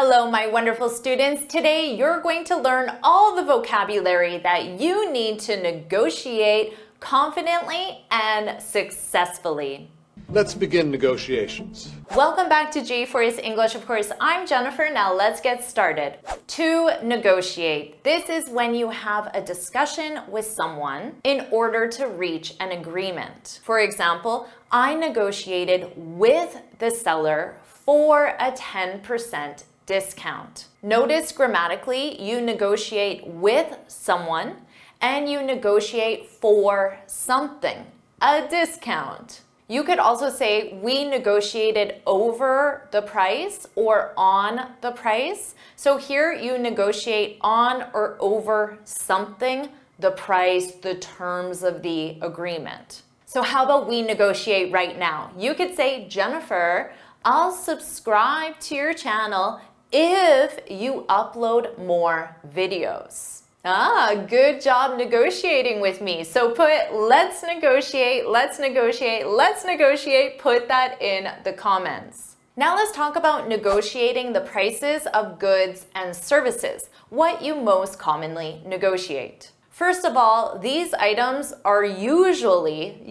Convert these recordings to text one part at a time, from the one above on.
Hello, my wonderful students. Today, you're going to learn all the vocabulary that you need to negotiate confidently and successfully. Let's begin negotiations. Welcome back to JForrest English. Of course, I'm Jennifer. Now let's get started. To negotiate. This is when you have a discussion with someone in order to reach an agreement. For example, I negotiated with the seller for a 10% discount. Notice grammatically, you negotiate with someone and you negotiate for something, a discount. You could also say we negotiated over the price or on the price. So here you negotiate on or over something, the price, the terms of the agreement. So how about we negotiate right now? You could say, Jennifer, I'll subscribe to your channel if you upload more videos. Good job negotiating with me. So put let's negotiate, let's negotiate, let's negotiate. Put that in the comments. Now let's talk about negotiating the prices of goods and services, what you most commonly negotiate. First of all, these items are usually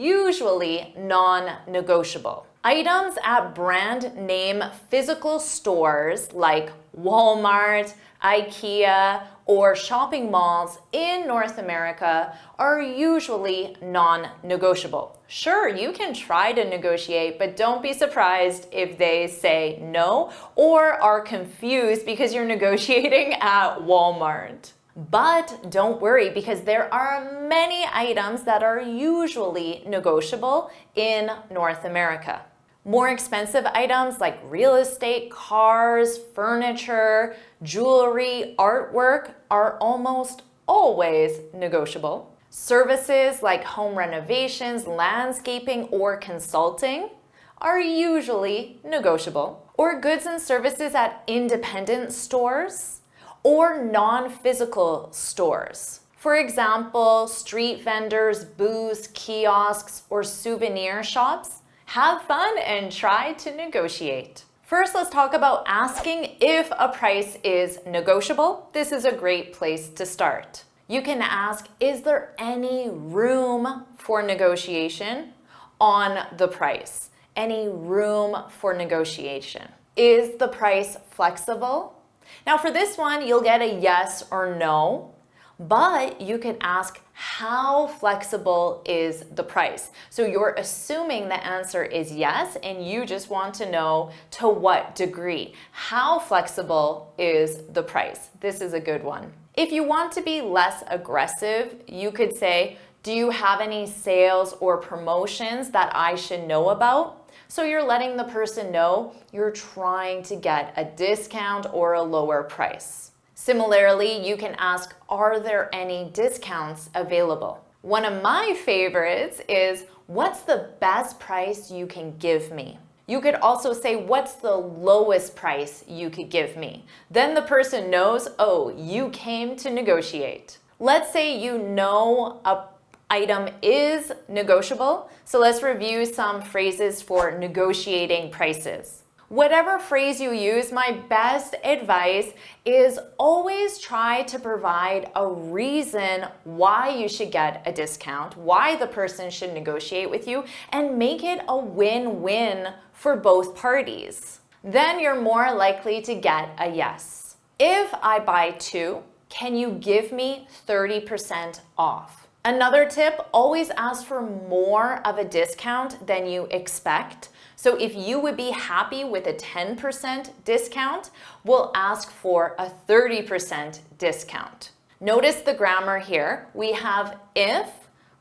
non-negotiable. Items at brand name physical stores like Walmart, IKEA, or shopping malls in North America are usually non-negotiable. Sure, you can try to negotiate, but don't be surprised if they say no or are confused because you're negotiating at Walmart. But don't worry, because there are many items that are usually negotiable in North America. More expensive items like real estate, cars, furniture, jewelry, artwork are almost always negotiable. Services like home renovations, landscaping, or consulting are usually negotiable. Or goods and services at independent stores or non-physical stores. For example, street vendors, booths, kiosks, or souvenir shops. Have fun and try to negotiate. First, let's talk about asking if a price is negotiable. This is a great place to start. You can ask, is there any room for negotiation on the price? Any room for negotiation? Is the price flexible? Now for this one, you'll get a yes or no. But you could ask, how flexible is the price? So you're assuming the answer is yes, and you just want to know to what degree. How flexible is the price? This is a good one. If you want to be less aggressive, you could say, do you have any sales or promotions that I should know about? So you're letting the person know you're trying to get a discount or a lower price. Similarly, you can ask, are there any discounts available? One of my favorites is, what's the best price you can give me? You could also say, what's the lowest price you could give me? Then the person knows, oh, you came to negotiate. Let's say you know a item is negotiable. So let's review some phrases for negotiating prices. Whatever phrase you use, my best advice is always try to provide a reason why you should get a discount, why the person should negotiate with you, and make it a win-win for both parties. Then you're more likely to get a yes. If I buy two, can you give me 30% off? Another tip, always ask for more of a discount than you expect. So if you would be happy with a 10% discount, we'll ask for a 30% discount. Notice the grammar here. We have if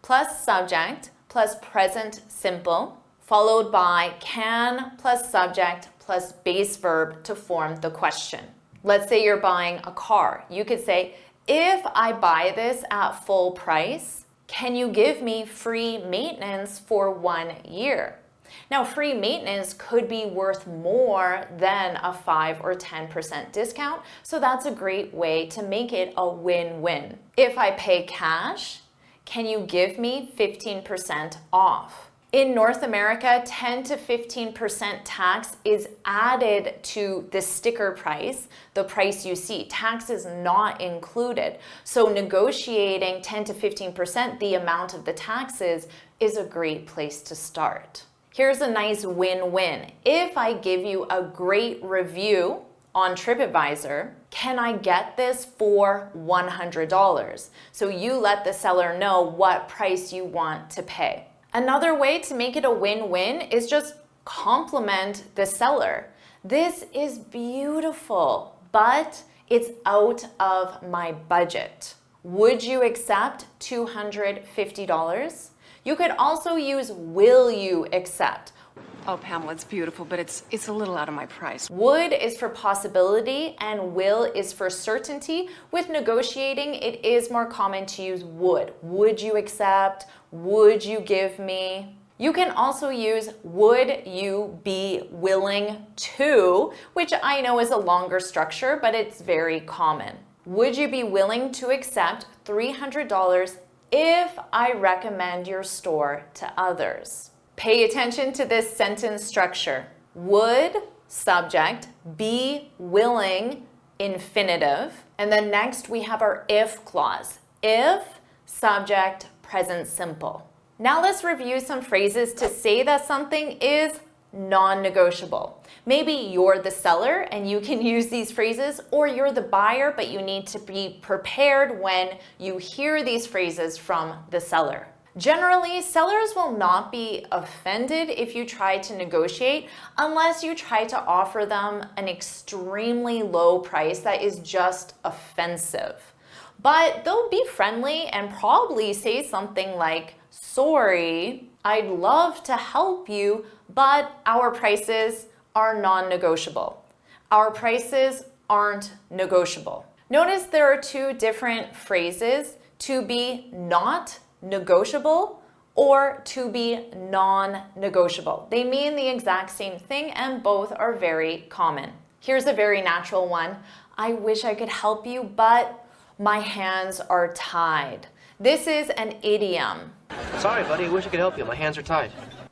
plus subject plus present simple, followed by can plus subject plus base verb to form the question. Let's say you're buying a car. You could say, if I buy this at full price, can you give me free maintenance for 1 year? Now, free maintenance could be worth more than a 5 or 10% discount, so that's a great way to make it a win-win. If I pay cash, can you give me 15% off? In North America, 10 to 15% tax is added to the sticker price, the price you see. Tax is not included. So negotiating 10 to 15%, the amount of the taxes, is a great place to start. Here's a nice win-win. If I give you a great review on TripAdvisor, can I get this for $100? So you let the seller know what price you want to pay. Another way to make it a win-win is just compliment the seller. This is beautiful, but it's out of my budget. Would you accept $250? You could also use will you accept. Oh, Pamela, it's beautiful, but it's a little out of my price. Would is for possibility and will is for certainty. With negotiating, it is more common to use would. Would you accept? Would you give me? You can also use would you be willing to, which I know is a longer structure, but it's very common. Would you be willing to accept $300 if I recommend your store to others? Pay attention to this sentence structure. Would, subject, be willing, infinitive. And then next we have our if clause. If, subject, present simple. Now let's review some phrases to say that something is non-negotiable. Maybe you're the seller and you can use these phrases, or you're the buyer, but you need to be prepared when you hear these phrases from the seller. Generally, sellers will not be offended if you try to negotiate unless you try to offer them an extremely low price that is just offensive. But they'll be friendly and probably say something like, sorry, I'd love to help you, but our prices are non-negotiable. Our prices aren't negotiable. Notice there are two different phrases: to be not negotiable or to be non-negotiable. They mean the exact same thing and both are very common. Here's a very natural one. I wish I could help you, but my hands are tied. This is an idiom. Sorry, buddy. I wish I could help you. My hands are tied.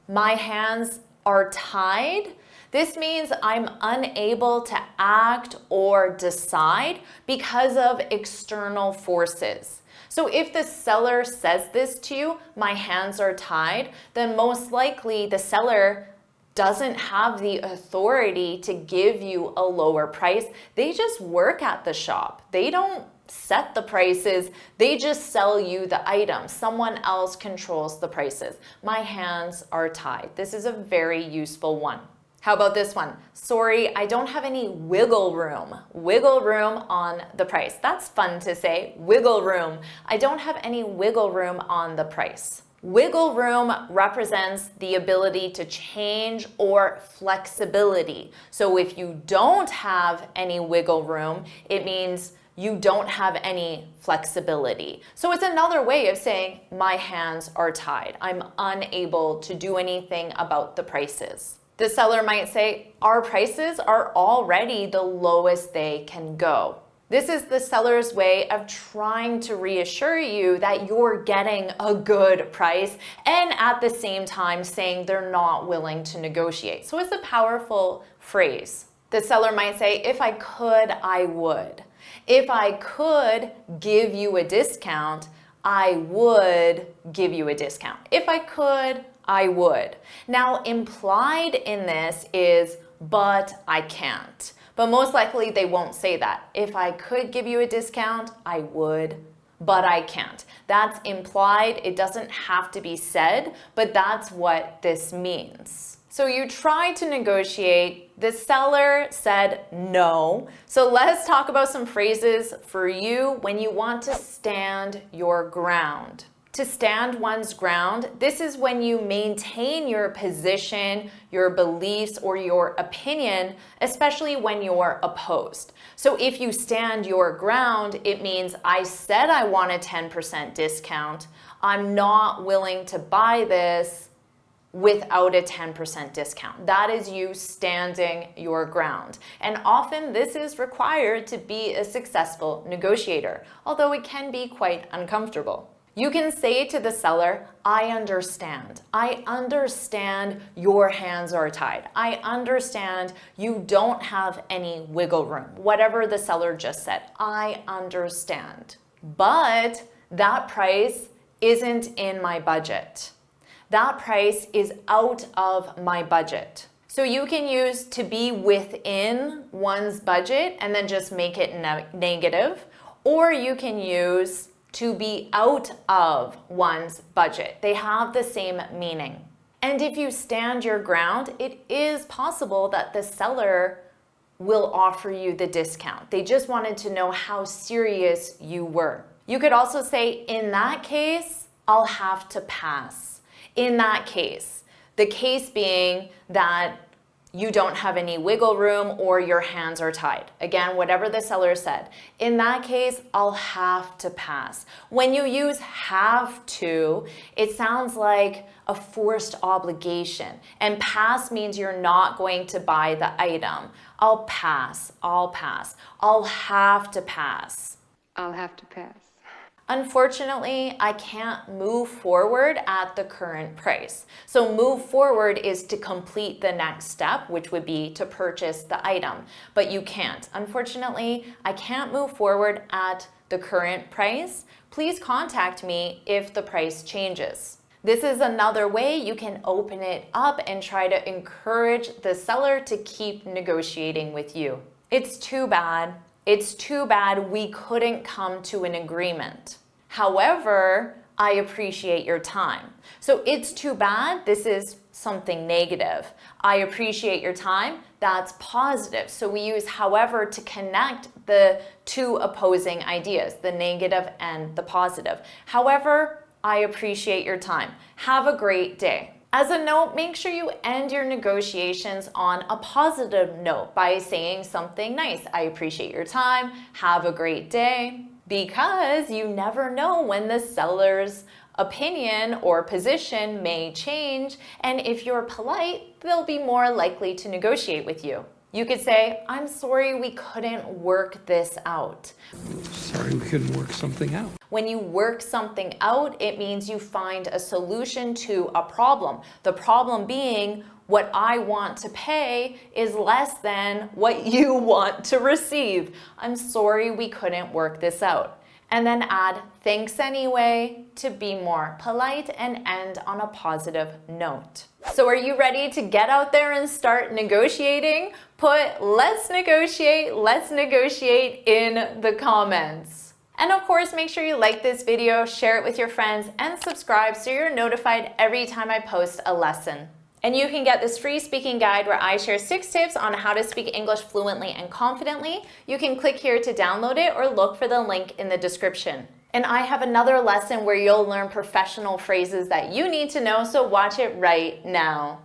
My hands are tied. This means I'm unable to act or decide because of external forces. So if the seller says this to you, my hands are tied, then most likely the seller doesn't have the authority to give you a lower price. They just work at the shop. They don't set the prices. They just sell you the item. Someone else controls the prices. My hands are tied. This is a very useful one. How about this one? Sorry, I don't have any wiggle room. Wiggle room on the price. That's fun to say. Wiggle room. I don't have any wiggle room on the price. Wiggle room represents the ability to change or flexibility. So if you don't have any wiggle room, it means you don't have any flexibility. So it's another way of saying my hands are tied. I'm unable to do anything about the prices. The seller might say, our prices are already the lowest they can go. This is the seller's way of trying to reassure you that you're getting a good price and at the same time saying they're not willing to negotiate. So it's a powerful phrase. The seller might say, if I could, I would. If I could give you a discount, I would give you a discount. If I could, I would. Now, implied in this is, but I can't. But most likely they won't say that. If I could give you a discount, I would, but I can't. That's implied. It doesn't have to be said, but that's what this means. So you tried to negotiate, the seller said no. So let's talk about some phrases for you when you want to stand your ground. To stand one's ground, this is when you maintain your position, your beliefs, or your opinion, especially when you're opposed. So if you stand your ground, it means I said I want a 10% discount. I'm not willing to buy this without a 10% discount. That is you standing your ground. And often this is required to be a successful negotiator, although it can be quite uncomfortable. You can say to the seller, I understand. I understand your hands are tied. I understand you don't have any wiggle room. Whatever the seller just said, I understand. But that price isn't in my budget. That price is out of my budget. So you can use to be within one's budget and then just make it negative, or you can use to be out of one's budget. They have the same meaning. And if you stand your ground, it is possible that the seller will offer you the discount. They just wanted to know how serious you were. You could also say, in that case, I'll have to pass. In that case, the case being that you don't have any wiggle room or your hands are tied. Again, whatever the seller said. In that case, I'll have to pass. When you use have to, it sounds like a forced obligation. And pass means you're not going to buy the item. I'll pass, I'll pass. I'll have to pass. I'll have to pass. Unfortunately, I can't move forward at the current price. So move forward is to complete the next step, which would be to purchase the item, but you can't. Unfortunately, I can't move forward at the current price. Please contact me if the price changes. This is another way you can open it up and try to encourage the seller to keep negotiating with you. It's too bad. It's too bad we couldn't come to an agreement. However, I appreciate your time. So it's too bad, this is something negative. I appreciate your time, that's positive. So we use however to connect the two opposing ideas, the negative and the positive. However, I appreciate your time. Have a great day. As a note, make sure you end your negotiations on a positive note by saying something nice. I appreciate your time. Have a great day. Because you never know when the seller's opinion or position may change. And if you're polite, they'll be more likely to negotiate with you. You could say, I'm sorry we couldn't work this out. Sorry, we couldn't work something out. When you work something out, it means you find a solution to a problem. The problem being, what I want to pay is less than what you want to receive. I'm sorry we couldn't work this out. And then add thanks anyway to be more polite and end on a positive note. So are you ready to get out there and start negotiating? Put let's negotiate in the comments. And of course, make sure you like this video, share it with your friends, and subscribe so you're notified every time I post a lesson. And you can get this free speaking guide where I share 6 tips on how to speak English fluently and confidently. You can click here to download it or look for the link in the description. And I have another lesson where you'll learn professional phrases that you need to know, so watch it right now.